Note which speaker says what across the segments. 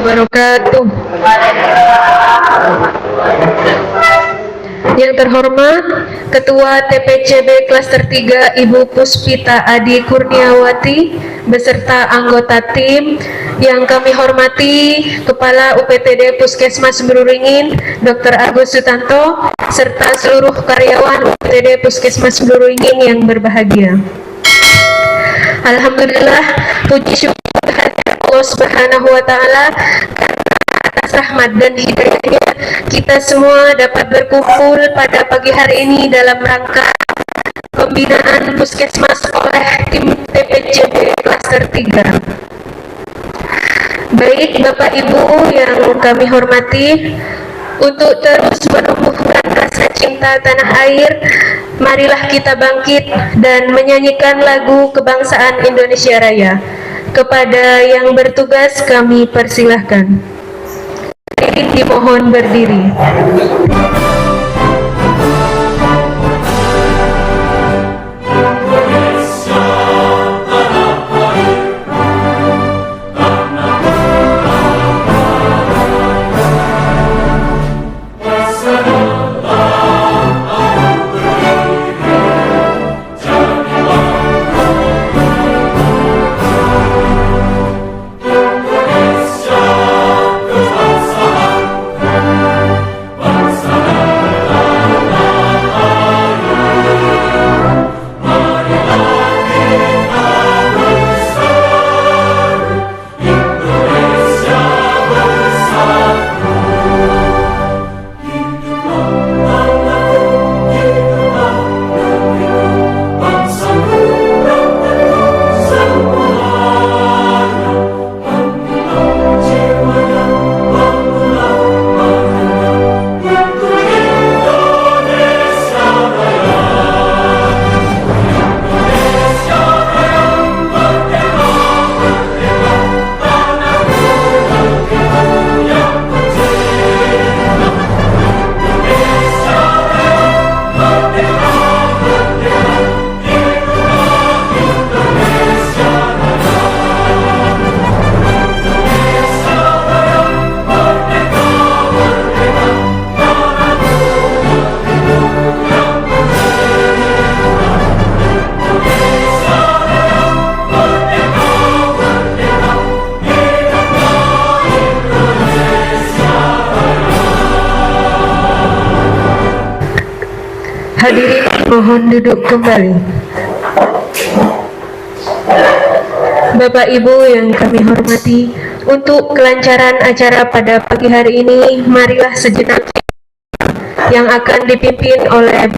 Speaker 1: wabarakatuh. Yang terhormat Ketua TPCB Klaster 3 Ibu Puspita Adi Kurniawati beserta anggota tim, yang kami hormati Kepala UPTD Puskesmas Meruringin Dr. Agus Sutanto serta seluruh karyawan UPTD Puskesmas Meruringin yang berbahagia. Alhamdulillah, puji syukur Allah Subhanahu wa Ta'ala atas rahmat dan hidayahnya kita semua dapat berkumpul pada pagi hari ini dalam rangka pembinaan puskesmas oleh tim TPCB Klaster 3. Baik Bapak Ibu yang kami hormati, untuk terus menumbuhkan rasa cinta tanah air, marilah kita bangkit dan menyanyikan lagu kebangsaan Indonesia Raya. Kepada yang bertugas kami persilahkan. Dimohon berdiri. Hadirin mohon duduk kembali. Bapak Ibu yang kami hormati, untuk kelancaran acara pada pagi hari ini, marilah sejenak yang akan dipimpin oleh.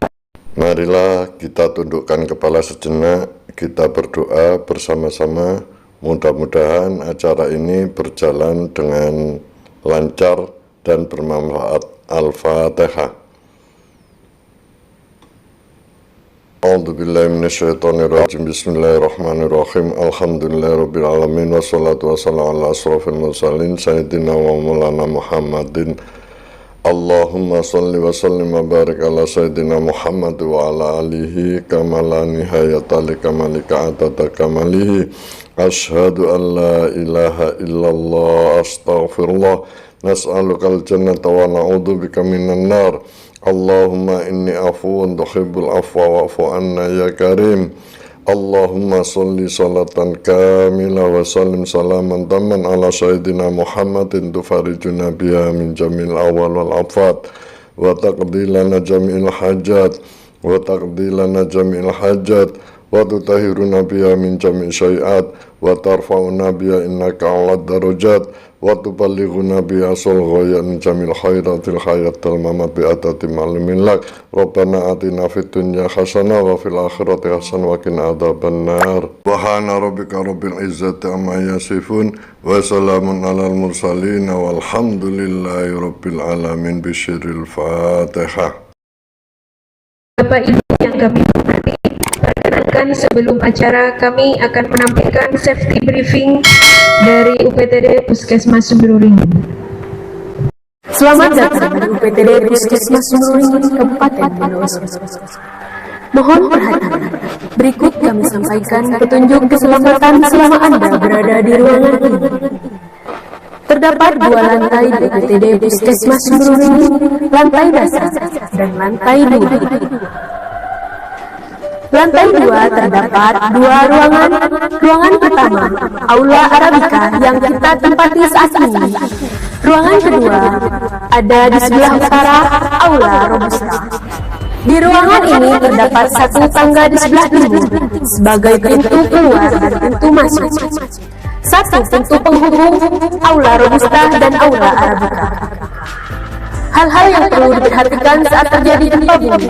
Speaker 2: Marilah kita tundukkan kepala sejenak, kita berdoa bersama-sama. Mudah-mudahan acara ini berjalan dengan lancar dan bermanfaat. Al-Fatihah. A'udzubillahi minasyaitonirrajim. Bismillahirrahmanirrahim. Alhamdulillahirabbil alamin wassalatu wassalamu ala asrofil mursalin sayyidina wa maulana Muhammadin. Allahumma shalli wa sallim wa barik ala sayyidina Muhammad wa ala alihi kama la nihayata li kamalika atata kamalihi. Asyhadu an la ilaha illallah astaghfirullah. Nas'alukal jannata wa na'udzubika minan nar. Allahumma inni afuun tuhibbul afwa wa'fu anna ya karim. Allahumma salli salatan kamila wa sallim salaman tamman ala sayyidina Muhammadin tufarijuna biha min jamil awal wal afat wa taqdilana jamil hajat wa taqdilana jamil hajat wa tutahiruna biha min jamil syai'at wa tarfa'una biha innaka ala darajat wa tuballighuna bi asal ghayan jamil khairatil hayatil mamat bi atati ma'lumin lak. Rabbana atina fid dunya hasanah wa fil akhirati hasanah wa qina adzabannar. Subhana rabbika rabbil izzati amma yasifun wa salamun alal mursalin walhamdulillahi rabbil alamin. Bisyiril Fatihah.
Speaker 1: Bapak Ibu yang kami hormati, perkenalkan sebelum acara kami akan menampilkan safety briefing dari UPTD Puskesmas Meruringin.
Speaker 3: Selamat datang di UPTD Puskesmas Meruringin Kabupaten Bondowoso. Mohon perhatian, berikut kami sampaikan petunjuk keselamatan selama Anda berada di ruangan ini. Terdapat 2 lantai di UPTD Puskesmas Sumberwringin, lantai dasar dan lantai 2. Lantai 2 terdapat 2 ruangan. Ruangan pertama, Aula Arabica yang kita tempati saat ini. Ruangan kedua ada di sebelah utara, Aula Robusta. Di ruangan ini terdapat 1 tangga di sebelah timur sebagai pintu keluar dan pintu masuk. 1 pintu penghubung Aula Robusta dan Aula Arabica. Hal-hal yang perlu diperhatikan saat terjadi gempa bumi.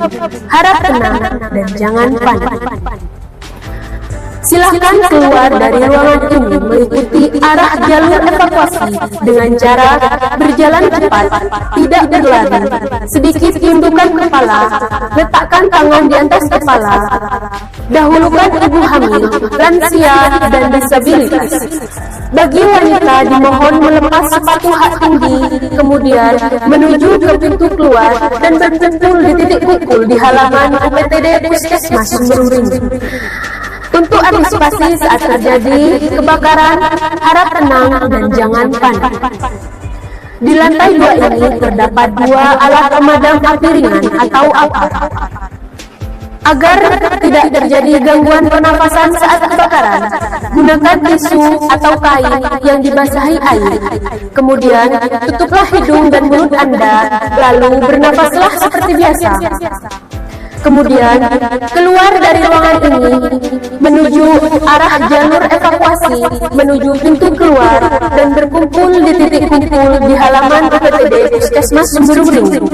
Speaker 3: Harap tenang dan jangan panik. Silahkan keluar dari ruangan ini mengikuti arah jalur evakuasi dengan cara berjalan cepat, tidak berlari, sedikit tundukkan kepala, letakkan tangan di atas kepala, dahulukan ibu hamil, lansia, dan disabilitas. Bagi wanita dimohon melepas sepatu hak tinggi, kemudian menuju ke pintu keluar dan berkumpul di titik kumpul di halaman UPTD Puskesmas Sumberwringin. Untuk antisipasi saat terjadi kebakaran, harap tenang dan jangan panik. Di lantai 2 ini terdapat 2 alat pemadam api ringan atau APAR. Agar tidak terjadi gangguan pernafasan saat kebakaran, gunakan tisu atau kain yang dibasahi air. Kemudian, tutuplah hidung dan mulut Anda, lalu bernafaslah seperti biasa. Kemudian, keluar dari ruangan ini, menuju arah jalur evakuasi, menuju pintu keluar, dan berkumpul di titik kumpul di halaman UPTD Puskesmas Sumberwringin.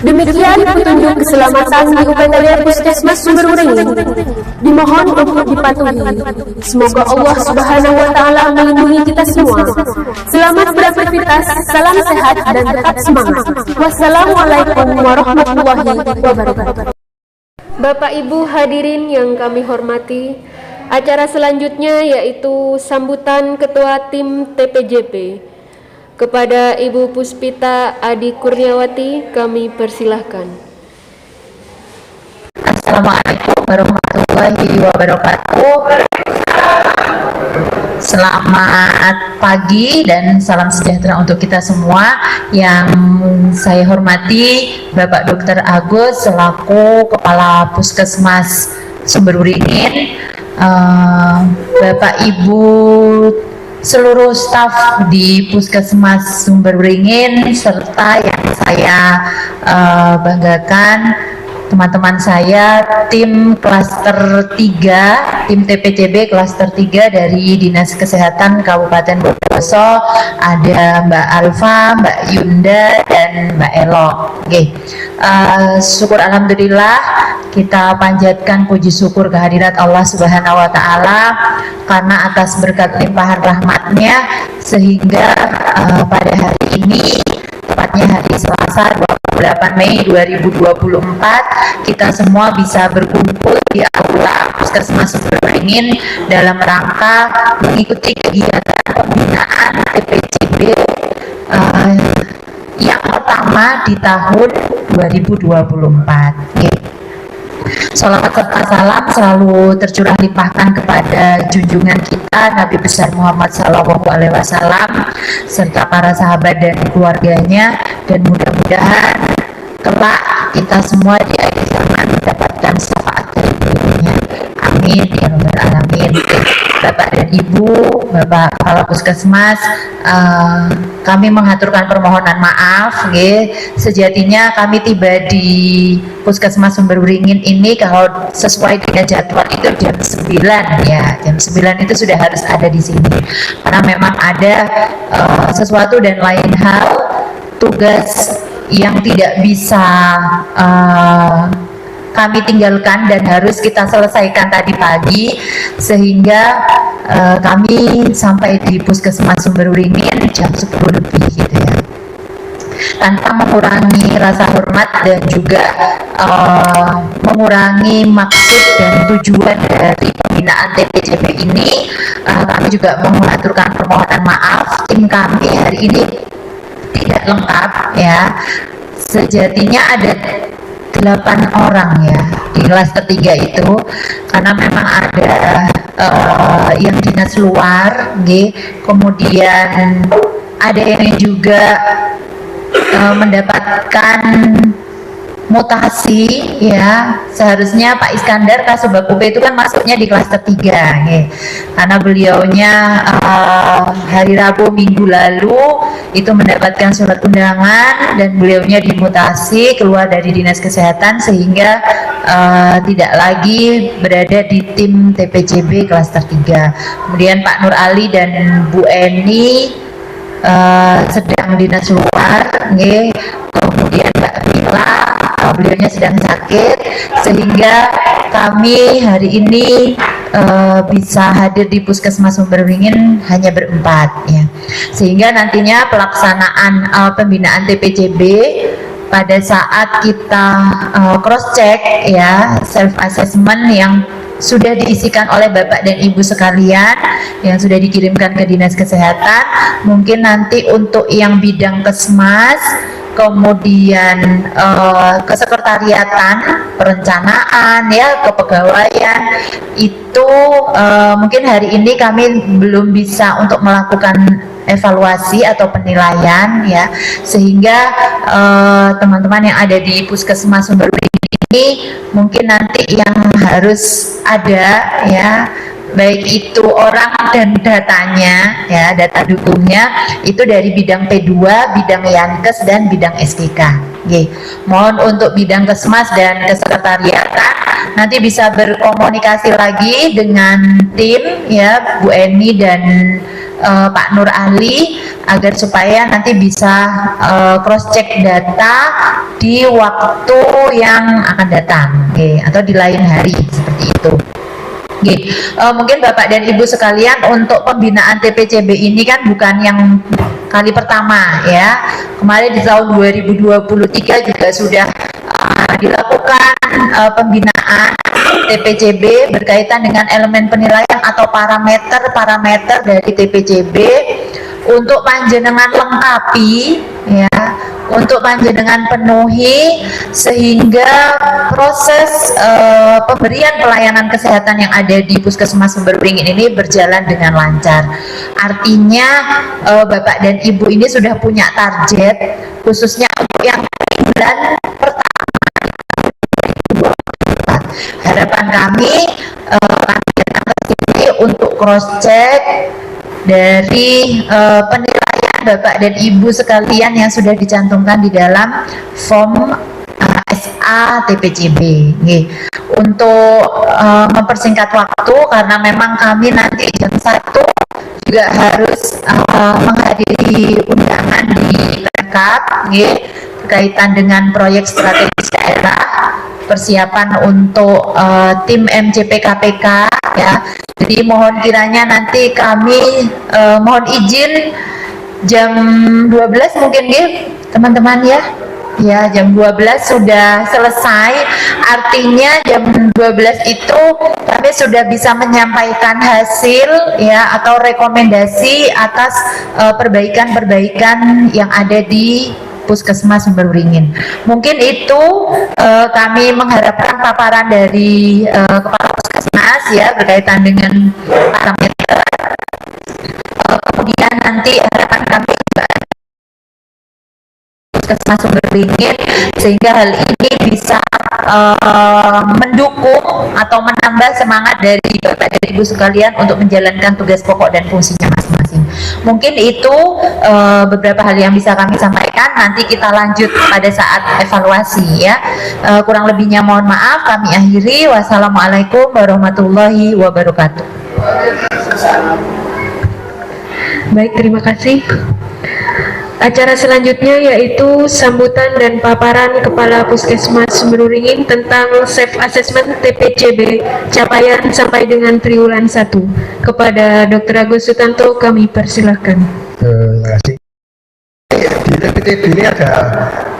Speaker 3: Demikian petunjuk keselamatan di UPTD Puskesmas Sumberwringin. Dimohon untuk dipatuhi. Semoga Allah Subhanahu wa Ta'ala melindungi kita semua. Selamat beraktivitas, salam sehat dan tetap semangat. Wassalamualaikum warahmatullahi wabarakatuh.
Speaker 1: Bapak Ibu hadirin yang kami hormati, acara selanjutnya yaitu sambutan Ketua Tim TPJP. Kepada Ibu Puspita Adi Kurniawati kami persilahkan.
Speaker 4: Assalamualaikum warahmatullahi wabarakatuh. Selamat pagi dan salam sejahtera untuk kita semua. Yang saya hormati Bapak Dr. Agus selaku Kepala Puskesmas Sumberwringin, Bapak Ibu seluruh staf di Puskesmas Sumberwringin, serta yang saya banggakan teman-teman saya tim klaster 3, tim TPCB klaster 3 dari Dinas Kesehatan Kabupaten Bondowoso. Ada Mbak Alfa, Mbak Yunda, dan Mbak Elo. Oke, syukur alhamdulillah, kita panjatkan puji syukur kehadirat Allah Subhanahu wa Ta'ala karena atas berkat limpahan rahmatnya sehingga pada hari ini, tepatnya hari Selasa 28 Mei 2024, kita semua bisa berkumpul di Aula Puskesmas Sumberwringin dalam rangka mengikuti kegiatan pembinaan TPCB yang pertama di tahun 2024. Sholawat serta salam selalu tercurah limpahkan kepada junjungan kita Nabi besar Muhammad SAW serta para sahabat dan keluarganya, dan mudah-mudahan kelak kita semua di akhir zaman mendapatkan syafaat dari beliaunya. Amin ya rabbal alamin. Bapak dan Ibu, Bapak Kepala Puskesmas, kami mengaturkan permohonan maaf. Sejatinya kami tiba di Puskesmas Sumberwringin ini kalau sesuai dengan jadwal itu jam 9 ya. Jam 9 itu sudah harus ada di sini. Karena memang ada sesuatu dan lain hal, tugas yang tidak bisa kami tinggalkan dan harus kita selesaikan tadi pagi, sehingga kami sampai di Puskesmas Sumberwringin jam 10 lebih gitu ya. Tanpa mengurangi rasa hormat dan juga mengurangi maksud dan tujuan dari pembinaan TPCB ini, kami juga mengaturkan permohonan maaf. Tim kami hari ini tidak lengkap ya. Sejatinya ada 8 orang ya di klaster 3 itu, karena memang ada yang dinas luar, kemudian ada yang juga mendapatkan mutasi ya. Seharusnya Pak Iskandar Kasubag UP itu kan masuknya di klaster 3 karena beliaunya hari Rabu minggu lalu itu mendapatkan surat undangan dan beliaunya dimutasi keluar dari dinas kesehatan sehingga tidak lagi berada di tim TPCB klaster 3. Kemudian Pak Nur Ali dan Bu Eni sedang dinas luar, kemudian Mbak Mila beliaunya sedang sakit, sehingga kami hari ini bisa hadir di Puskesmas Sumberwringin hanya berempat ya. Sehingga nantinya pelaksanaan pembinaan TPCB pada saat kita cross check ya, self assessment yang sudah diisikan oleh Bapak dan Ibu sekalian yang sudah dikirimkan ke Dinas Kesehatan, mungkin nanti untuk yang bidang kesmas, kemudian kesekretariatan, perencanaan ya, kepegawaian itu mungkin hari ini kami belum bisa untuk melakukan evaluasi atau penilaian ya, sehingga teman-teman yang ada di Puskesmas Sumberwringin ini mungkin nanti yang harus ada ya, baik itu orang dan datanya ya, data dukungnya itu dari bidang P2, bidang Yankes dan bidang SKK. Mohon untuk bidang kesmas dan kesekretariatan nanti bisa berkomunikasi lagi dengan tim ya, Bu Eni dan Pak Nur Ali, agar supaya nanti bisa cross check data di waktu yang akan datang atau di lain hari seperti itu. Mungkin Bapak dan Ibu sekalian, untuk pembinaan TPCB ini kan bukan yang kali pertama ya. Kemarin di tahun 2023 juga sudah dilakukan pembinaan TPCB berkaitan dengan elemen penilaian atau parameter dari TPCB untuk panjenengan lengkapi ya, untuk panjenengan penuhi sehingga proses pemberian pelayanan kesehatan yang ada di Puskesmas Sumberwringin ini berjalan dengan lancar. Artinya Bapak dan Ibu ini sudah punya target khususnya untuk yang bulan pertama. Harapan kami datang ke sini untuk cross check dari penilaian Bapak dan Ibu sekalian yang sudah dicantumkan di dalam form SA TPCB. Untuk mempersingkat waktu, karena memang kami nanti jam 1 juga harus menghadiri undangan di Pemkab berkaitan dengan proyek strategis daerah, persiapan untuk tim MCP KPK ya. Jadi mohon kiranya nanti kami mohon izin jam 12 mungkin teman-teman ya. Ya, jam 12 sudah selesai. Artinya jam 12 itu kami sudah bisa menyampaikan hasil ya, atau rekomendasi atas perbaikan-perbaikan yang ada di Puskesmas Sumberwringin. Mungkin itu kami mengharapkan paparan dari Kepala Puskesmas ya berkaitan dengan parameter. Kemudian nanti harapan kami juga Puskesmas Sumberwringin sehingga hal ini bisa mendukung atau menambah semangat dari Bapak dan Ibu sekalian untuk menjalankan tugas pokok dan fungsinya masing-masing. Mungkin itu beberapa hal yang bisa kami sampaikan. Nanti kita lanjut pada saat evaluasi ya. Kurang lebihnya mohon maaf, kami akhiri. Wassalamualaikum warahmatullahi wabarakatuh.
Speaker 1: Baik, terima kasih. Acara selanjutnya yaitu sambutan dan paparan Kepala Puskesmas Sumberwringin tentang self assessment TPCB capaian sampai dengan triwulan 1. Kepada Dr. Agus Sutanto kami persilahkan.
Speaker 5: Terima kasih. Di TPCB ini ada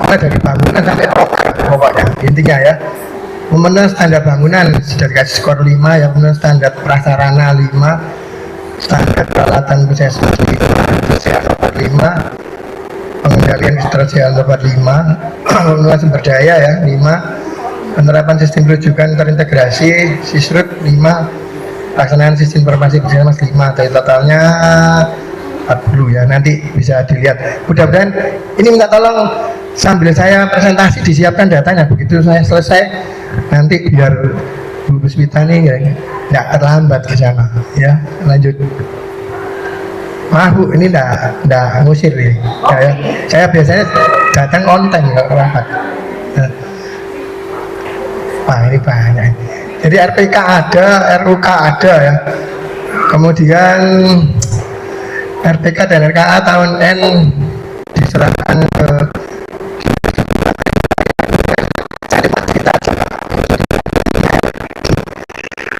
Speaker 5: mulai dari bangunan sampai pokoknya intinya ya. Memenuhi standar bangunan sudah dikasih skor 5 ya, memenuhi standar prasarana 5, standar peralatan puskesmas 5, pengendalian ketersediaan 5, pengelolaan sumber daya ya 5, penerapan sistem rujukan terintegrasi Sisrut 5, pelaksanaan sistem informasi Puskesmas 5, dari totalnya 40 ya, nanti bisa dilihat. Mudah-mudahan ini minta tolong sambil saya presentasi disiapkan datanya, begitu saya selesai nanti biar Bu Puspita nih nggak terlambat ke sana ya. Lanjut. Maaf Bu, ini nggak ngusir nih. Saya biasanya datang on time nggak terlambat. Wah ini banyak. Jadi RPK ada, RUK ada ya. Kemudian RPK dan RKA tahun N diserahkan ke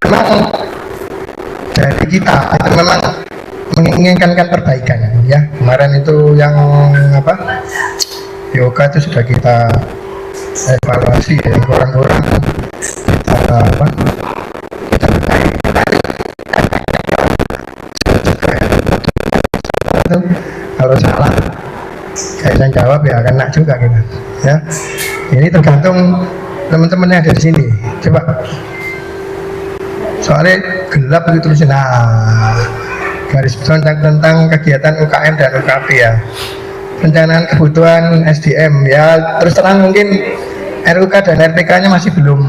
Speaker 5: memang dari kita itu memang menginginkan perbaikan ya. Kemarin itu yang apa yoga itu sudah kita evaluasi ya, kurang-kurang kita apa kita kalau salah kayak saya jawab ya kena juga gitu ya. Ini tergantung teman-teman yang ada di sini. Coba soalnya gelap itu tulisin. Nah, garis tentang kegiatan UKM dan UKP ya. Perencanaan kebutuhan SDM ya, terus terang mungkin RUK dan RPK nya masih belum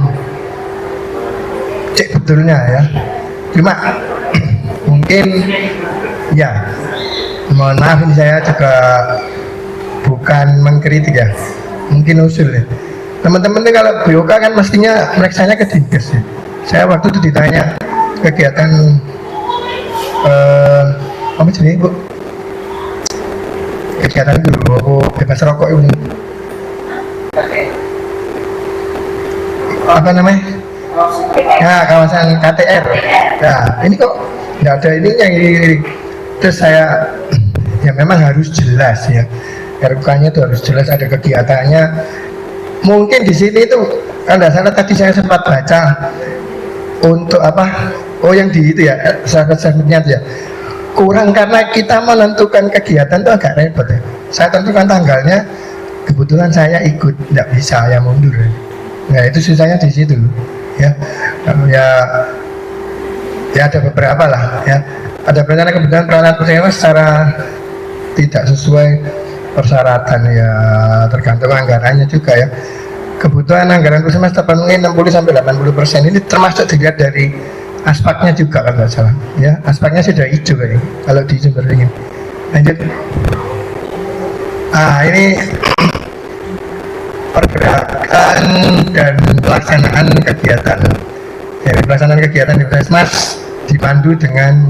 Speaker 5: cek betulnya ya. Cuma mungkin ya, mohon maaf ini saya juga bukan mengkritik ya, mungkin usul ya. Teman-teman kalau BOK kan mestinya meriksanya ke Dinkes ya. Saya waktu itu ditanya kegiatan apa jenis Bu? Kegiatan dulu bebas rokok ini apa namanya? Ya kawasan KTR. Nah ini kok nggak ada ininya ini. Terus saya ya memang harus jelas ya. RUK-nya itu harus jelas, ada kegiatannya. Mungkin di sini itu kalau nggak salah tadi saya sempat baca untuk apa? Oh yang di itu ya, sahabat-sahabatnya ya. Kurang karena kita menentukan kegiatan itu agak repot ya. Saya tentukan tanggalnya, kebetulan saya ikut, nggak bisa ya mundur. Nah itu susahnya di situ ya. Ya ada beberapa lah ya. Ada bencana kebetulan peralatan puskesmas secara tidak sesuai persyaratan ya, tergantung anggarannya juga ya. Kebutuhan anggaran puskesmas terpenuhi 60-80%. Ini termasuk dilihat dari aspeknya juga kalau nggak salah ya, aspeknya sudah hijau kali kalau di sumber ini. Lanjut. Ini pergerakan dan pelaksanaan kegiatan ya, pelaksanaan kegiatan di puskesmas dipandu dengan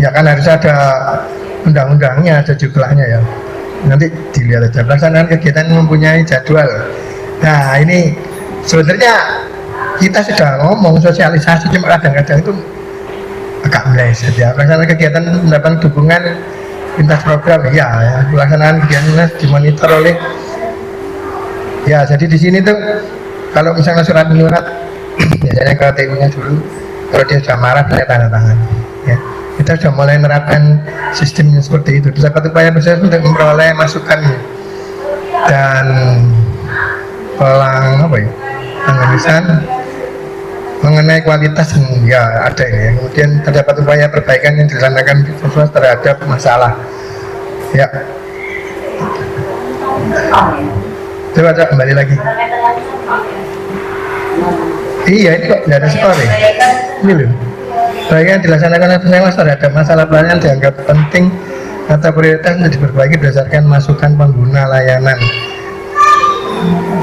Speaker 5: ya kan harus ada undang-undangnya, ada jumlahnya ya, nanti dilihat aja. Pelaksanaan kegiatan mempunyai jadwal. Nah ini sebenarnya kita sudah ngomong sosialisasi, cuma kadang-kadang itu agak meleset ya. Pelaksanaan kegiatan mendapat dukungan lintas program ya, pelaksanaan kegiatan dimonitor oleh ya. Jadi di sini tuh kalau misalnya surat menyurat biasanya ke TU-nya dulu, kalau dia sudah marah saya tanda tangan ya. Kita sudah mulai menerapkan sistemnya seperti itu. Terdapat upaya bersama untuk memperoleh masukan dan penganisan mengenai kualitas ya ada ya. Kemudian terdapat upaya perbaikan yang dilaksanakan sesuai terhadap masalah ya. Coba kembali lagi. Iya ini kok tidak ada skor ya. Ini loh. Bagian dilaksanakan puskesmas terhadap masalah pelayanan dianggap penting atau prioritas untuk diperbaiki berdasarkan masukan pengguna layanan.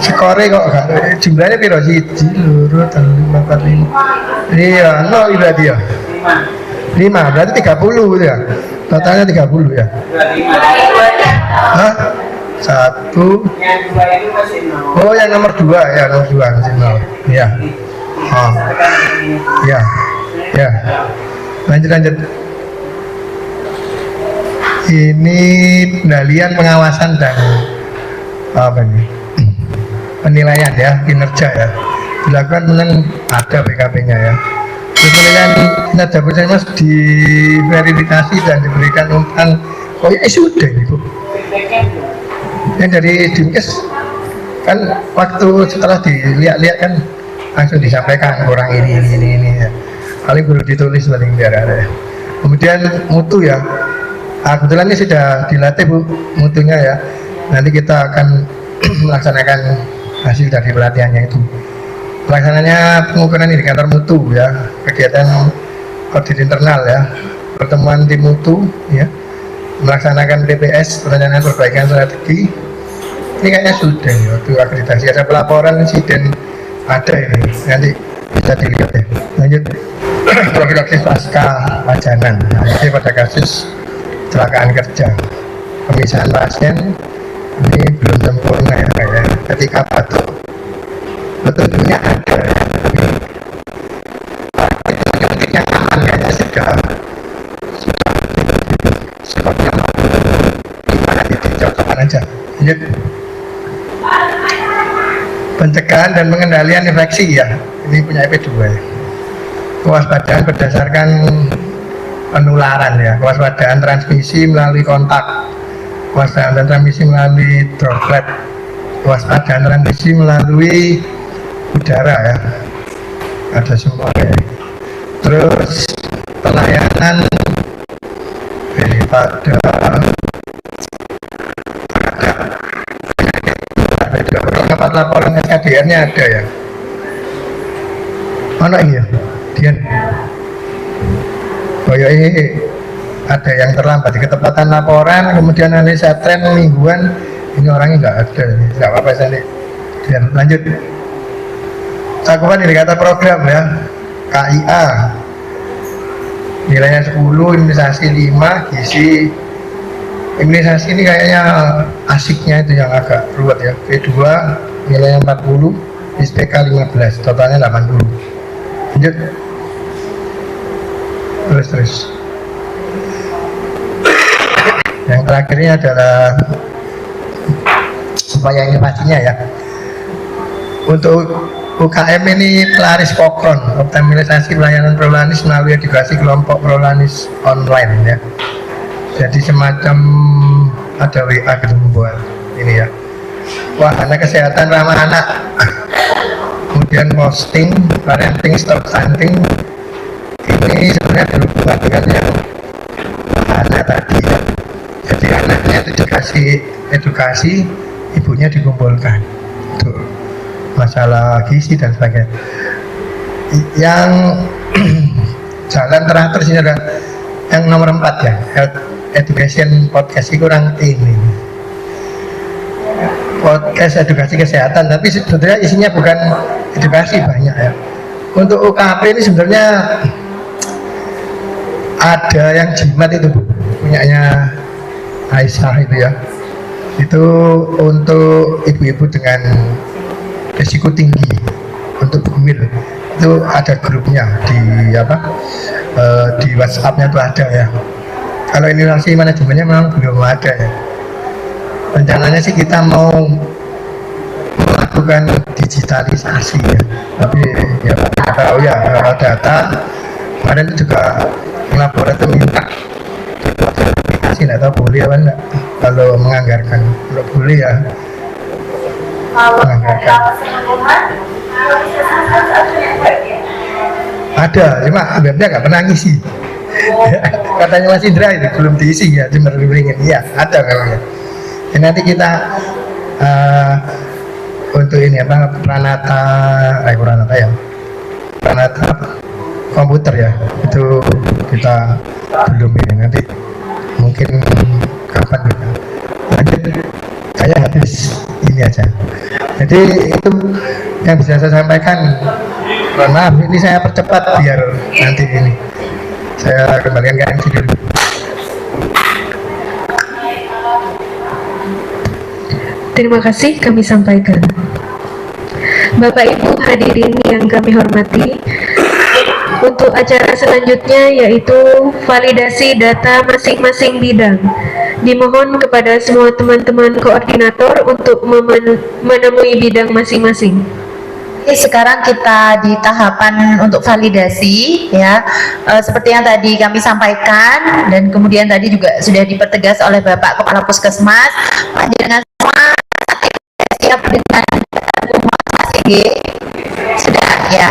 Speaker 5: Skornya kok gak jumlahnya piro sih? 1, 2, 3, 4, 5. Iya, 0 berarti ya. 5 berarti 30 ya. Totalnya 30 ya. Hah? 1. Oh yang nomor 2 ya, nomor 2 masih 0. Iya. Oh. Ya. Ya. Lanjut. Ini pengendalian, pengawasan dan apa ini? Penilaian ya, kinerja ya. Dilakukan dengan ada PKP-nya ya. Terus penilaian kinerja puskesmas diverifikasi dan diberikan umpan. Oh ya sudah ini Bu. Yang dari Dinkes kan waktu setelah dilihat-lihat kan langsung disampaikan orang ini ya. Paling perlu ditulis paling biar ada. Kemudian mutu ya, kebetulan ini sudah dilatih Bu mutunya ya. Nanti kita akan melaksanakan hasil dari pelatihannya itu. Pelaksananya pengukuran indikator mutu ya, kegiatan audit internal ya, pertemuan tim mutu ya, melaksanakan PPS perencanaan perbaikan strategi. Ini kayaknya sudah ya, waktu akreditasi ada pelaporan insiden ada ini, nanti bisa dilihat ya. Lanjut profilaksis pasca pajanan, nah, ini pada kasus kecelakaan kerja, pemisahan pasien ini belum sempurna ya, kayak ketika batuk betulnya ada yang aman kayaknya sudah sebabnya gimana dicocokkan aja. Lanjut pencegahan dan pengendalian infeksi ya, ini punya EP2 ya. Kewaspadaan berdasarkan penularan ya, kewaspadaan transmisi melalui kontak, kewaspadaan transmisi melalui droplet, kewaspadaan transmisi melalui udara ya, ada semua ya. Terus pelayanan daripada dapat laporan SKDN-nya ada ya. Mana iya? Dian. Oh ya, ini ada yang terlambat di ketepatan laporan, kemudian analisa tren mingguan, ini orangnya nggak ada, nggak apa-apa saya. Dian, lanjut. Cakupan indikator program ya, KIA. Nilainya 10, imunisasi 5, gizi. Imunisasi ini kayaknya asiknya itu yang agak ruwet ya. V2 nilainya 40, ISPK 15, totalnya 80. Lanjut. Terus. Yang terakhirnya adalah upaya inovasinya ya. Untuk UKM ini pelaris pokron, optimalisasi pelayanan prolanis melalui edukasi kelompok prolanis online ya. Jadi semacam ada WA gitu buat ini ya. Wahana kesehatan ramah anak, kemudian posting, parenting, stop stunting. Ini sebenarnya berhubungan dengan yang wahana tadi ya. Jadi anaknya itu dikasih edukasi, ibunya dikumpulkan untuk masalah gizi dan sebagainya. Yang jalan terakhir sini ada yang nomor 4 ya, health education podcast kurang ini podcast edukasi kesehatan, tapi sebenarnya isinya bukan edukasi banyak ya. Untuk UKP ini sebenarnya ada yang jimat itu punyanya Aisyah itu ya, itu untuk ibu-ibu dengan risiko tinggi untuk hamil, itu ada grupnya di di WhatsApp-nya itu ada ya. Kalau inovasi manajemennya memang belum ada ya. Rencananya sih kita mau melakukan digitalisasi ya, tapi ya kita tahu ya kalau data kemarin itu juga laboratorium minta aplikasi, nggak tahu boleh apa enggak kalau menganggarkan. Kalau boleh ya menganggarkan. Ada, cuma webnya nggak pernah ngisi. Katanya Mas Indra itu belum diisi ya, cuma ringin. Iya, ada memang ya. Dan nanti kita untuk ini Pranata komputer ya, itu kita belum ini, nanti mungkin kapan kita lanjut. Saya habis ini aja. Jadi itu yang bisa saya sampaikan. Mohon maaf, ini saya percepat biar nanti ini saya kembalikan ke MC dulu.
Speaker 1: Terima kasih kami sampaikan. Bapak Ibu hadirin yang kami hormati, untuk acara selanjutnya yaitu validasi data masing-masing bidang. Dimohon kepada semua teman-teman koordinator untuk menemui bidang masing-masing.
Speaker 4: Oke, sekarang kita di tahapan untuk validasi ya, seperti yang tadi kami sampaikan dan kemudian tadi juga sudah dipertegas oleh Bapak Kepala Puskesmas, panjenengan semua siap dengan G? Sudah ya.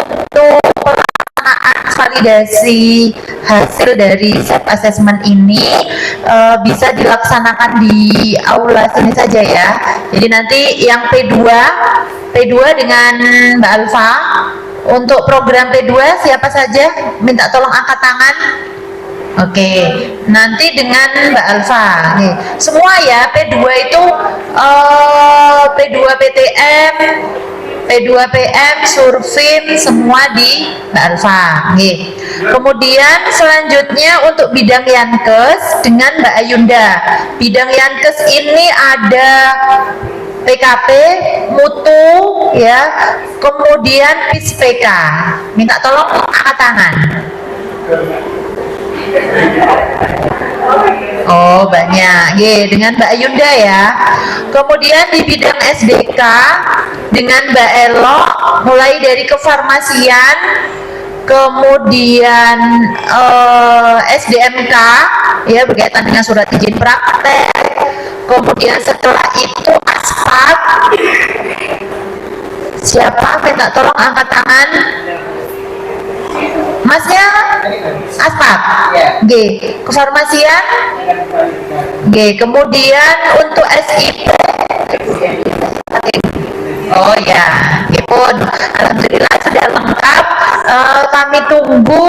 Speaker 4: Untuk pelaksanaan validasi hasil dari self assessment ini bisa dilaksanakan di aula sini saja ya. Jadi nanti yang P2 dengan Mbak Alfa. Untuk program P2 siapa saja? Minta tolong angkat tangan. Oke, nanti dengan Mbak Alfa. Nih, semua ya P2 itu P2 PTM, P2 PM, Surfin, semua di Mbak Alfa. Nih. Kemudian selanjutnya untuk bidang Yankes dengan Mbak Ayunda. Bidang Yankes ini ada PKP, mutu, ya, kemudian PISPK. Minta tolong angkat tangan. Oh banyak, dengan Mbak Ayunda ya. Kemudian di bidang SDK dengan Mbak Elo, mulai dari kefarmasian, kemudian SDMK ya berkaitan dengan surat izin praktek. Kemudian setelah itu aspal. Siapa minta tolong angkat tangan? Masnya aspal. G. Kefarmasian. G. Kemudian untuk SIP. Oh ya, pun alhamdulillah sudah lengkap. Kami tunggu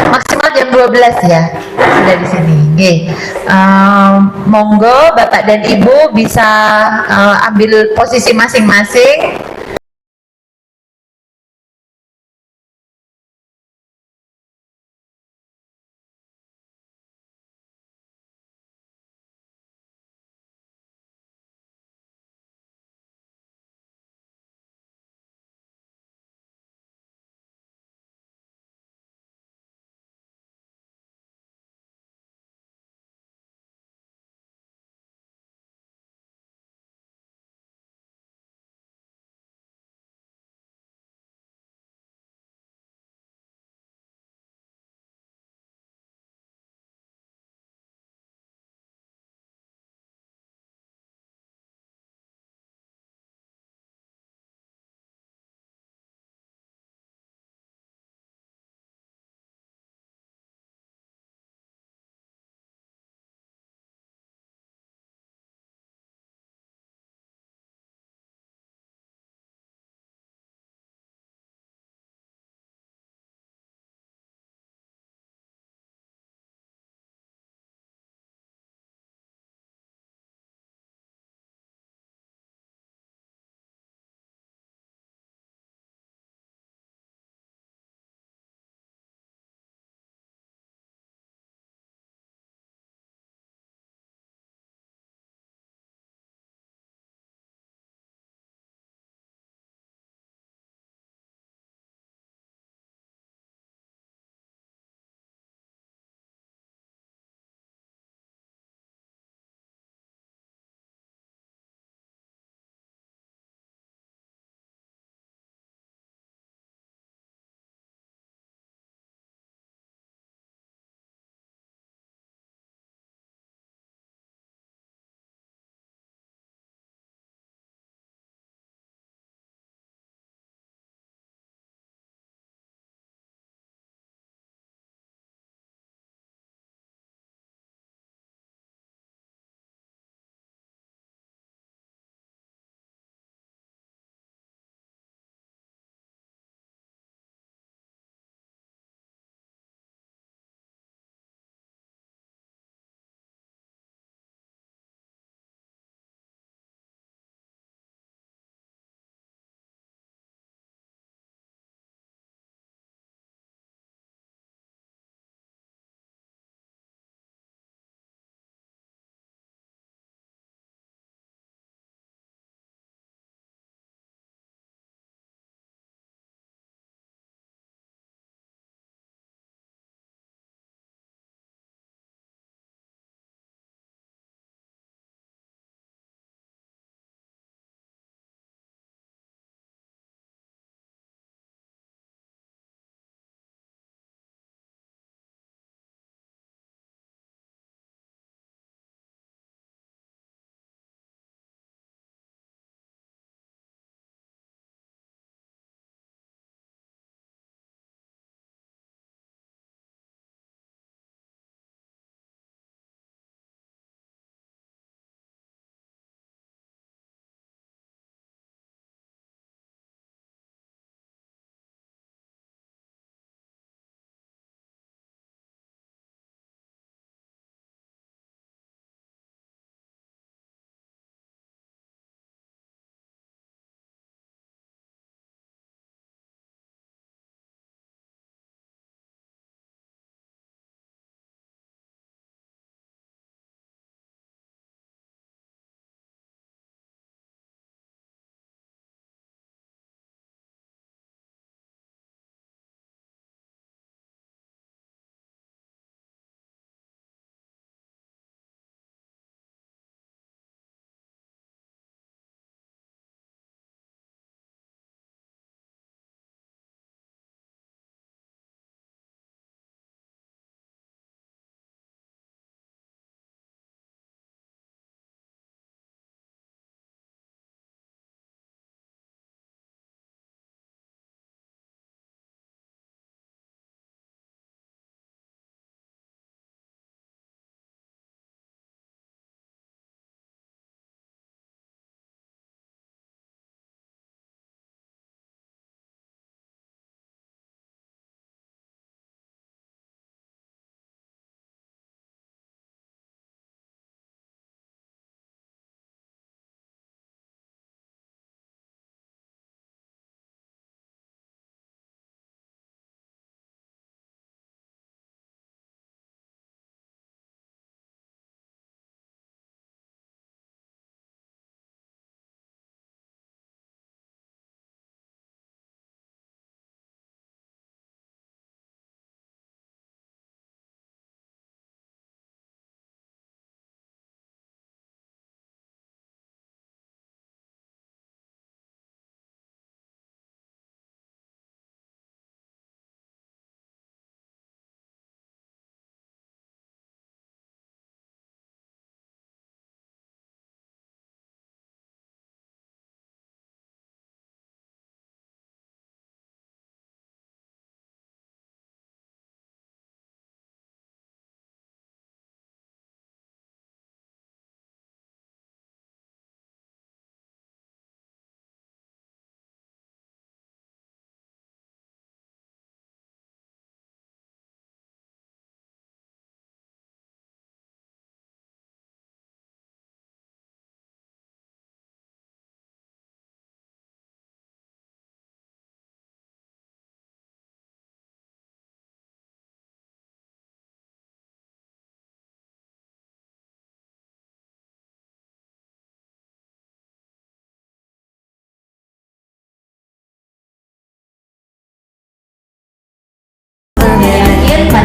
Speaker 4: maksimal jam 12 ya sudah di sini. Monggo Bapak dan Ibu bisa ambil posisi masing-masing.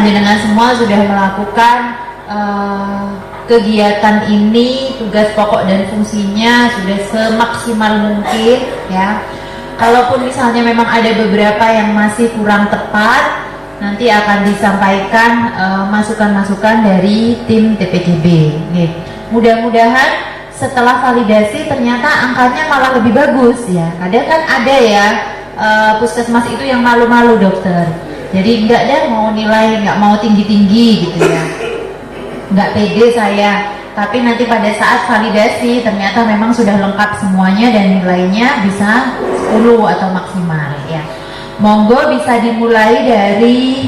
Speaker 4: panjenengan semua sudah melakukan kegiatan ini, tugas pokok dan fungsinya sudah semaksimal mungkin ya. Kalaupun misalnya memang ada beberapa yang masih kurang tepat, nanti akan disampaikan masukan-masukan dari tim TPCB. Mudah-mudahan setelah validasi ternyata angkanya malah lebih bagus ya. Kadang kan ada ya puskesmas itu yang malu-malu dokter. Jadi enggak deh mau nilai, nggak mau tinggi-tinggi gitu ya. Nggak pede saya, tapi nanti pada saat validasi ternyata memang sudah lengkap semuanya dan nilainya bisa 10 atau maksimal ya. Monggo bisa dimulai dari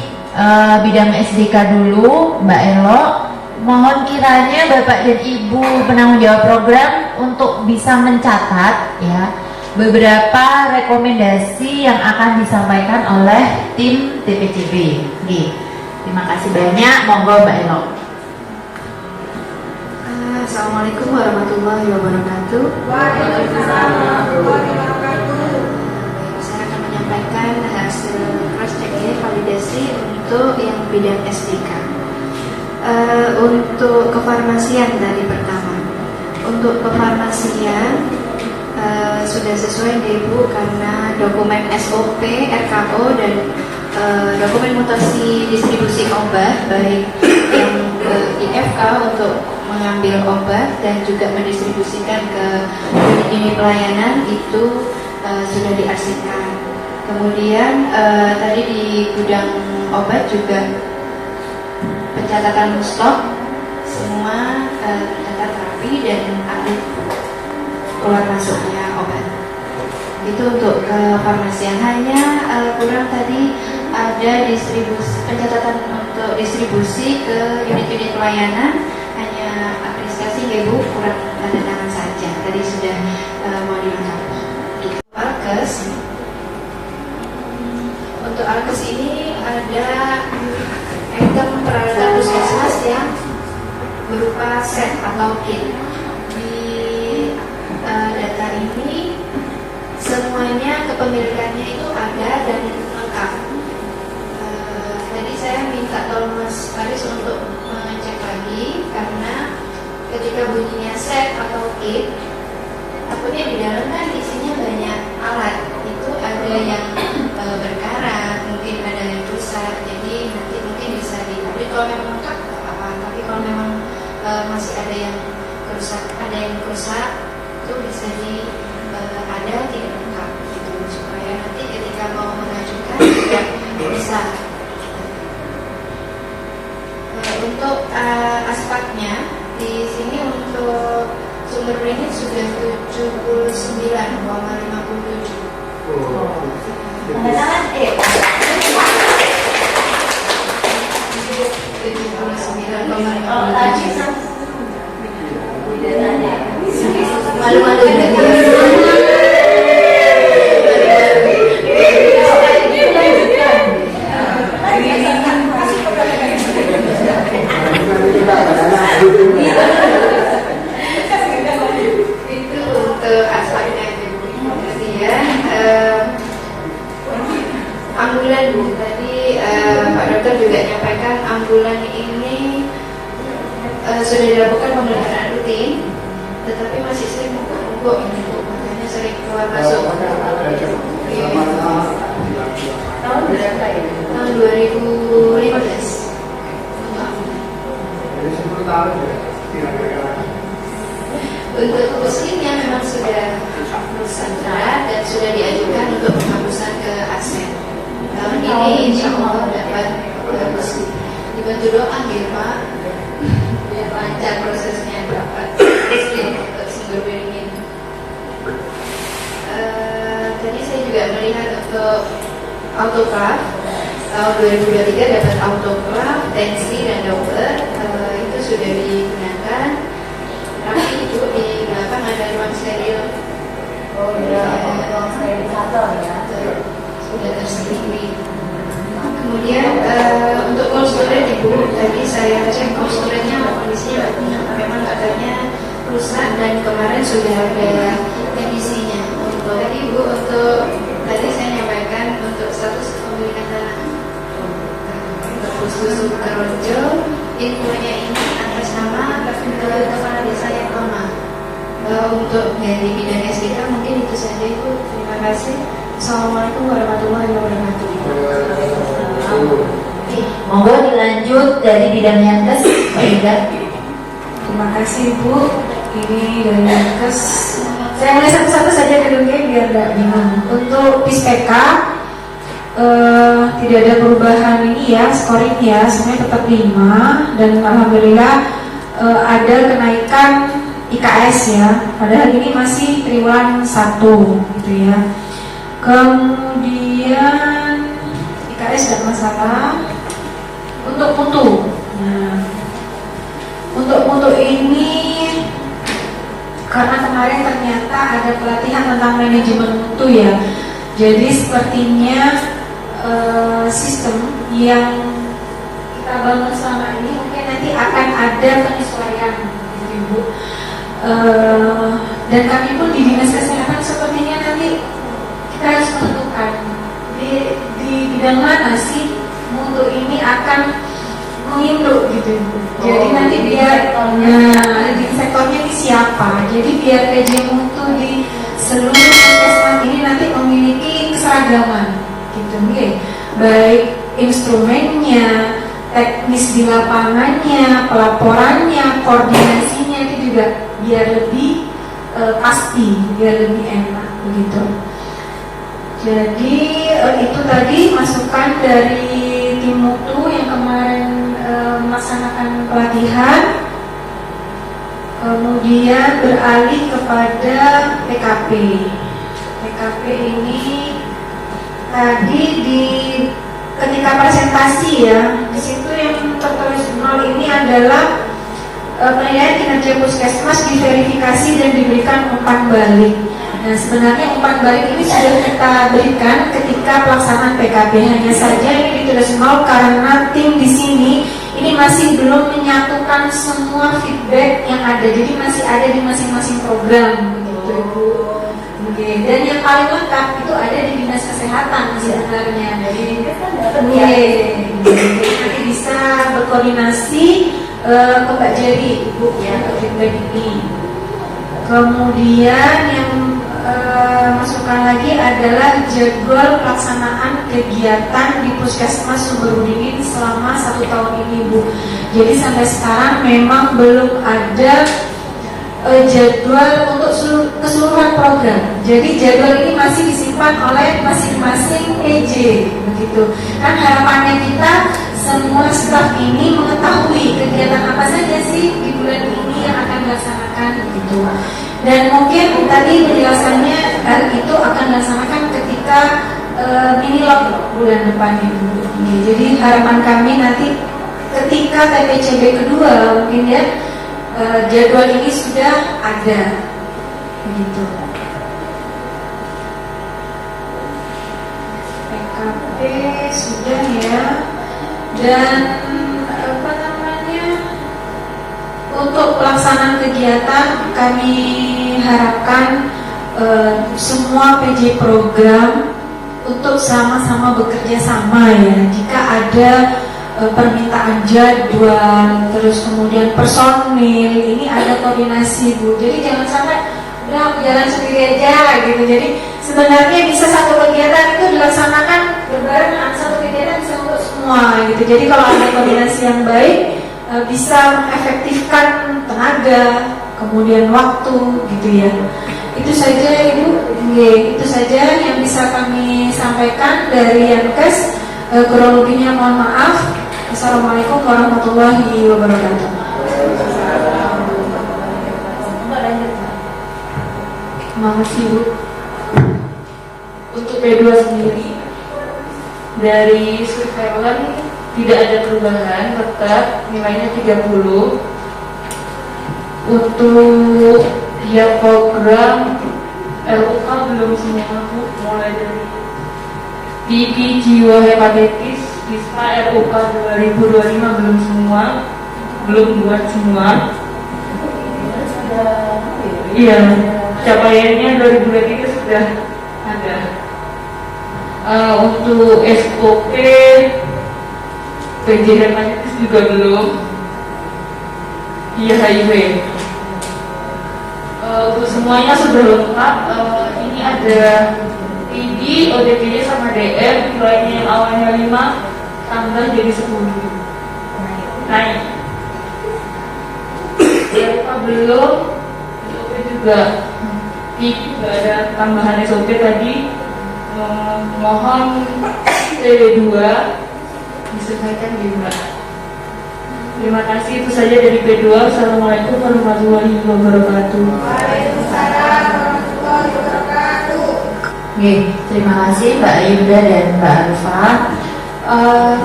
Speaker 4: bidang SDK dulu, Mbak Elo. Mohon kiranya Bapak dan Ibu penanggung jawab program untuk bisa mencatat ya beberapa rekomendasi yang akan disampaikan oleh tim TPCB. Terima kasih banyak, monggo Mbak Elo.
Speaker 6: Assalamualaikum warahmatullahi wabarakatuh. Waalaikumsalam warahmatullahi wabarakatuh. Saya akan menyampaikan hasil cross check validasi untuk yang bidang SDK. Untuk kefarmasian dari pertama. Untuk kefarmasian sudah sesuai Ibu karena dokumen SOP, RKO dan dokumen mutasi distribusi obat baik yang IFK untuk mengambil obat dan juga mendistribusikan ke unit pelayanan itu sudah diarsipkan. Kemudian tadi di gudang obat juga pencatatan stok semua tercatat rapi dan aktif keluar masuknya obat. Itu untuk kefarmasian. Hanya kurang tadi ada pencatatan untuk distribusi ke unit-unit pelayanan, hanya apresiasi Ibu kurang tanda tangan saja. Tadi sudah mau dilengkapi. Alkes. Untuk Alkes ini ada item peralatan puskesmas yang berupa set atau kit. Di data ini semuanya kepemilikannya itu ada dan lengkap. Tadi saya minta tolong Mas Faris untuk mengecek lagi karena ketika bunyinya set atau kit, takutnya di dalam kan isinya banyak alat. Itu ada yang berkarat, mungkin ada yang rusak. Jadi nanti mungkin bisa diupdate kalau memang lengkap nggak apa-apa. Tapi kalau memang masih ada yang rusak, itu bisa ada tidak lengkap gitu, supaya nanti ketika mau mengajukan tidak bisa. Untuk aspaknya di sini untuk sumber unit sudah 79,57. Malu-malu itu untuk aspaknya. Kemudian ambulan Bu, tadi Pak Dokter juga nyampaikan ambulan ini sudah dilakukan pemeliharaan rutin, tetapi masih sering mogok ini Bu, makanya sering keluar masuk. Tahun berapa ya? Tahun 2015. Untuk mesinnya memang sudah rusak berat dan sudah diajukan untuk penghapusan ke aset. Tahun ini insya Allah dapat bagus. Dibantu doa ya Pak, biar lancar prosesnya dapat listrik untuk sumber bearing ini. Tadi saya juga melihat untuk autoclave tahun 2023 dapat autoclave, tensi dan doppler itu sudah digunakan. Tapi itu di belakang ada ruang steril. Oh ya, ruang sterilisator ya. Sudah tersendiri. Kemudian untuk cold storage Ibu, tadi saya cek cold storage-nya kondisinya memang katanya rusak dan kemarin sudah ada emisinya. Untuk tadi Ibu, untuk tadi saya nyampaikan untuk status kepemilikan tanah untuk khusus kepala desa yang lemah. Untuk dari bidang SDK mungkin itu saja Ibu. Terima kasih. Assalamualaikum warahmatullahi wabarakatuh.
Speaker 4: Monggo dilanjut dari bidang Yankes, Pak Ida.
Speaker 7: Terima kasih Bu. Ini dari Yankes. Saya mulai satu-satu saja duduknya biar nggak bingung. Untuk PISPK tidak ada perubahan ini ya, scoring ya, semuanya tetap 5 dan alhamdulillah ada kenaikan IKS ya. Padahal ini masih triwulan 1 gitu ya. Kemudian IKS tidak masalah. Untuk mutu, nah, untuk mutu ini karena kemarin ternyata ada pelatihan tentang manajemen mutu ya. Jadi sepertinya sistem yang kita bangun selama ini mungkin nanti akan ada penyesuaian, gitu Ibu. Dan kami pun di Dinas Kesehatan sepertinya nanti kita harus menentukan di bidang mana sih mutu ini akan menginduk gitu Ibu. Jadi nanti biar di sektornya ini siapa. Jadi biar PJ mutu di seluruh puskesmas ini nanti memiliki keseragaman gitu ya. Baik instrumennya, teknis di lapangannya, pelaporannya, koordinasinya itu juga biar lebih pasti, biar lebih enak begitu. Jadi itu tadi masukan dari tim mutu yang kemarin melaksanakan pelatihan. Kemudian beralih kepada PKP. PKP ini tadi ketika presentasi ya, di situ yang tertulis 0 ini adalah penilaian kinerja puskesmas diverifikasi dan diberikan umpan balik. Nah sebenarnya umpan balik ini sudah kita berikan ketika pelaksanaan PKP, hanya saja ini ditulis 0 karena tim di sini ini masih belum menyatukan semua feedback yang ada, jadi masih ada di masing-masing program begitu Ibu. Dan yang paling lengkap itu ada di Dinas Kesehatan sebenarnya. Jadi nanti bisa berkoordinasi ke Mbak Jerry Ibu ya untuk feedback ini. Kemudian yang masukan lagi adalah jadwal pelaksanaan kegiatan di Puskesmas Sumberudingin selama 1 tahun ini Bu. Jadi sampai sekarang memang belum ada jadwal untuk keseluruhan program. Jadi jadwal ini masih disimpan oleh masing-masing PJ begitu. Kan harapannya kita semua staf ini mengetahui kegiatan apa saja sih di bulan ini yang akan dilaksanakan gitu. Dan mungkin tadi penjelasannya itu akan dilaksanakan ketika mini lock bulan depan itu. Jadi harapan kami nanti ketika TPCB kedua mungkin ya jadwal ini sudah ada begitu. PKP sudah ya. Dan apa namanya, untuk pelaksanaan kegiatan kami harapkan semua PJ program untuk sama-sama bekerja sama ya. Jika ada permintaan jadwal, terus kemudian personil, ini ada koordinasi Bu. Jadi jangan sampai udah jalan sendiri aja gitu. Jadi sebenarnya bisa satu kegiatan itu dilaksanakan berbarengan, satu kegiatan bisa untuk semua gitu. Jadi kalau ada koordinasi yang baik bisa mengefektifkan tenaga, kemudian waktu gitu ya. Itu saja Ibu, itu saja yang bisa kami sampaikan dari Yankes. Kronologinya mohon maaf. Assalamualaikum warahmatullahi wabarakatuh. Terima kasih Bu. Untuk P2 sendiri dari surveilan tidak ada perubahan, tetap nilainya 30. Untuk tiap program LUK belum semua Bu, mulai dari TB jiwa hepatitis ISPA RUK 2025 belum semua, belum buat semua. Iya, capaiannya 2023 sudah ada. Untuk SOP PJ hepatitis juga belum.
Speaker 8: di HIV. Untuk semuanya sudah lengkap. Ini ada TB, ODPD sama DM, nilainya yang awalnya 5 tambah jadi 10. Naik. Lupa belum, SOP juga ada tambahan SOP tadi. Mohon TB2 diselesaikan juga. Terima kasih, itu saja dari P2. Assalamualaikum warahmatullahi wabarakatuh.
Speaker 6: Waalaikumsalam warahmatullahi wabarakatuh.
Speaker 4: Oke, terima kasih Mbak Yuda dan Mbak Alfa.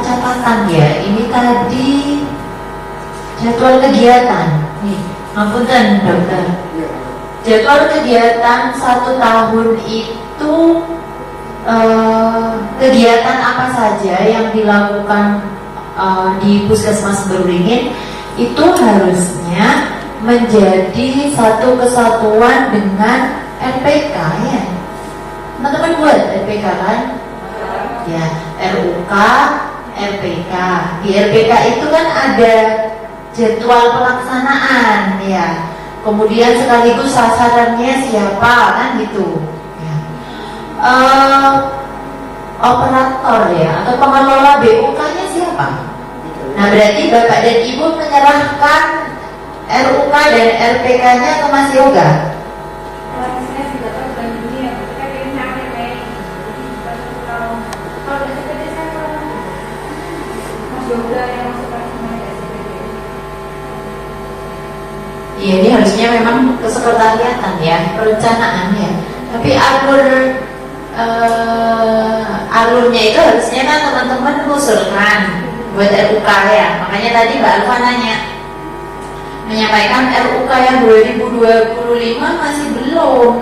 Speaker 4: Catatan ya, ini tadi jadwal kegiatan. Nih, ngapunten dokter. Jadwal kegiatan 1 tahun itu kegiatan apa saja yang dilakukan di Puskesmas Beringin itu harusnya menjadi satu kesatuan dengan RPK ya. Teman-teman buat RPK kan? Ya, RUK, RPK. Di RPK itu kan ada jadwal pelaksanaan ya. Kemudian sekaligus sasarannya siapa kan gitu. Ya. Operator ya atau pengelola BUK-nya siapa? Nah berarti Bapak dan Ibu menyerahkan RUK dan RPK-nya ke Mas Yoga. Iya, ini harusnya memang kesekretariatan ya, perencanaan ya. Tapi alurnya itu harusnya kan teman-teman mengusulkan buat RUK ya. Makanya tadi Mbak Alfa menyampaikan RUK yang 2025 masih belum.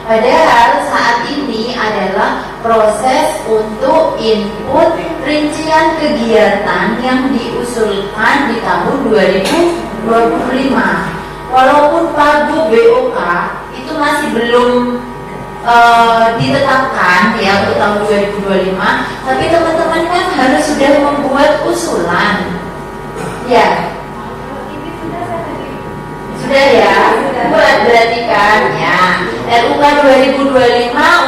Speaker 4: Padahal saat ini adalah proses untuk input rincian kegiatan yang diusulkan di tahun 2025. Walaupun Pagu BOK itu masih belum ditetapkan ya untuk tahun 2025, tapi teman-teman kan harus sudah membuat usulan ya. Sudah ya, buat berarti kan ya. RUK 2025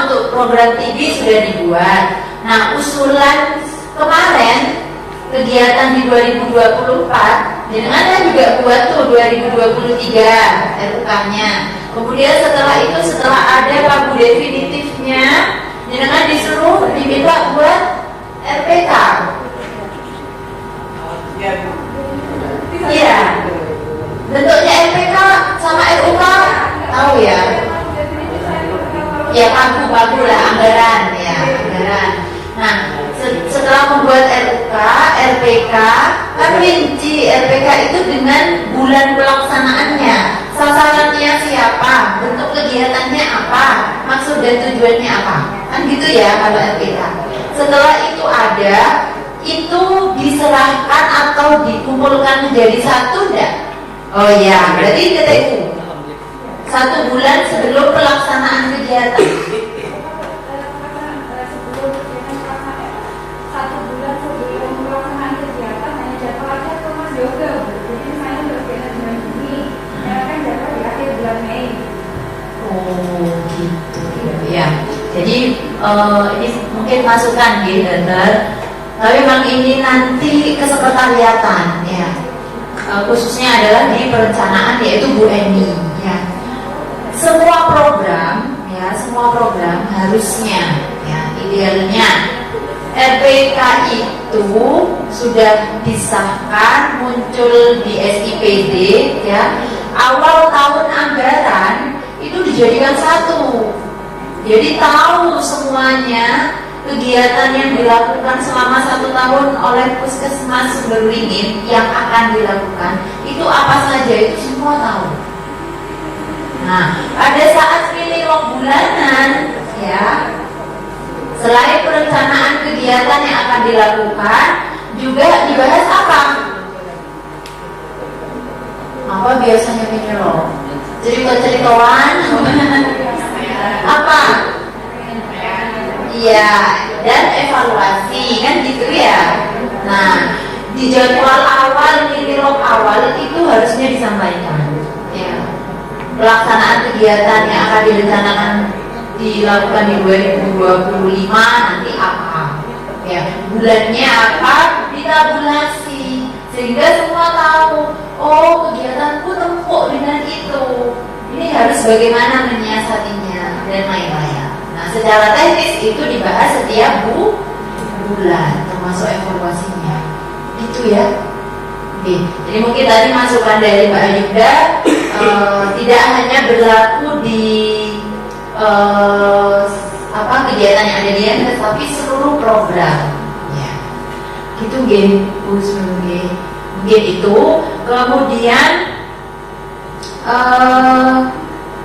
Speaker 4: untuk program TB sudah dibuat. Nah, usulan kemarin kegiatan di 2024 dengan kan juga buat tuh 2023 RUK-nya. Kemudian setelah itu, setelah ada pagu definitifnya, dengan disuruh diminta buat RPK. Iya. Bentuknya RPK sama RUK tahu ya? Ya pagu lah, anggaran ya, anggaran. Nah, setelah membuat RUK, RPK, kan rinci RPK itu dengan bulan pelaksanaannya, sasarannya siapa, bentuk kegiatannya apa, maksud dan tujuannya apa, kan gitu ya kalau RPK. Setelah itu ada, itu diserahkan atau dikumpulkan menjadi satu enggak? Oh iya, berarti TTU 1 bulan sebelum pelaksanaan kegiatan. Oh gitu ya. Jadi ini mungkin masukan gitu, dokter. Tapi memang ini nanti kesekretariatan ya. Khususnya adalah di perencanaan yaitu Bu Eni ya. Semua program harusnya ya idealnya RPK itu sudah disahkan muncul di SIPD ya. Awal tahun anggaran itu dijadikan satu. Jadi tahu semuanya kegiatan yang dilakukan selama 1 tahun oleh Puskesmas Beringin yang akan dilakukan itu apa saja, itu semua tahu. Nah, pada saat pilih log bulanan ya, selain perencanaan kegiatan yang akan dilakukan, juga dibahas apa? Apa biasanya pilih log? Cerita-ceritakan apa? Iya, dan evaluasi kan gitu ya. Nah, di jadwal awal mini dialog awal itu harusnya disampaikan. Ya. Pelaksanaan kegiatan yang akan direncanakan dilakukan di 2025 nanti apa? Ya, bulannya apa? Ditabulasi sehingga semua tahu. Oh, kegiatanku tempuk dengan itu. Ini harus bagaimana menyiasatinya dan lain-lain. Nah, secara teknis itu dibahas setiap bulan, termasuk evaluasinya. Itu ya. Oke. Jadi mungkin tadi masukan dari Mbak Ayuda tidak hanya berlaku di kegiatan yang ada di N, tetapi seluruh program. Ya. Itu game mungkin itu. Kemudian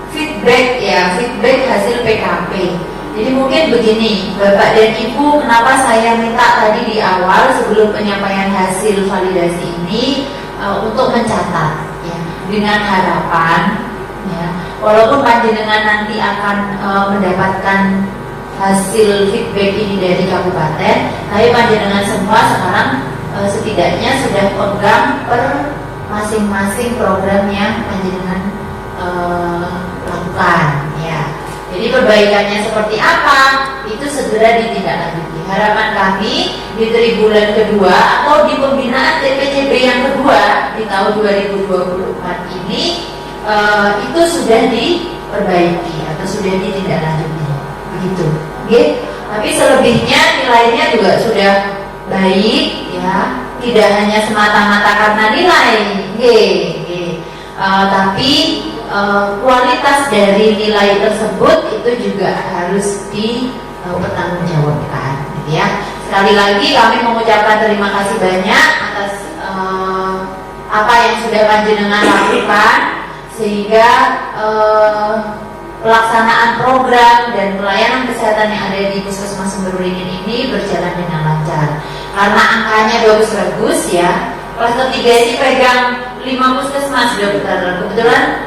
Speaker 4: feedback hasil PKP. Jadi mungkin begini, Bapak dan Ibu, kenapa saya minta tadi di awal sebelum penyampaian hasil validasi ini untuk mencatat, ya, dengan harapan, ya, walaupun panjenengan nanti akan mendapatkan hasil feedback ini dari kabupaten, tapi panjenengan semua sekarang setidaknya sudah pegang per masing-masing program yang panjenengan lakukan, ya. Jadi perbaikannya seperti apa itu segera ditindaklanjuti. Harapan kami di triwulan kedua atau di pembinaan TPCB yang kedua di tahun 2024 ini itu sudah diperbaiki atau sudah ditindaklanjuti, begitu. Oke. Tapi selebihnya nilainya juga sudah baik, ya. Tidak hanya semata-mata karena nilai, tapi kualitas dari nilai tersebut itu juga harus dipertanggungjawabkan, gitu ya. Sekali lagi kami mengucapkan terima kasih banyak atas apa yang sudah panjenengan lakukan sehingga pelaksanaan program dan pelayanan kesehatan yang ada di Puskesmas Sumberberingin ini berjalan dengan lancar. Karena angkanya bagus-bagus, ya. Kelas ketiga ini pegang 5 puskesmas, dokter. Kebetulan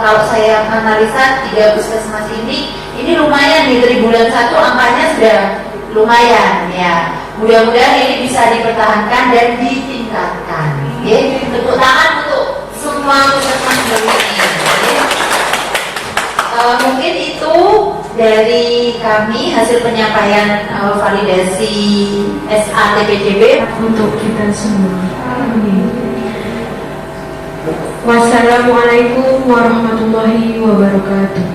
Speaker 4: kalau saya analisa 3 puskesmas ini lumayan di triwulan 1 angkanya sudah lumayan, ya. Mudah-mudahan ini bisa dipertahankan dan ditingkatkan. Ya. Tepuk tangan untuk semua puskesmas ini. Mungkin itu dari kami hasil penyampaian validasi SATPCB
Speaker 1: untuk kita semua. Wassalamualaikum warahmatullahi wabarakatuh.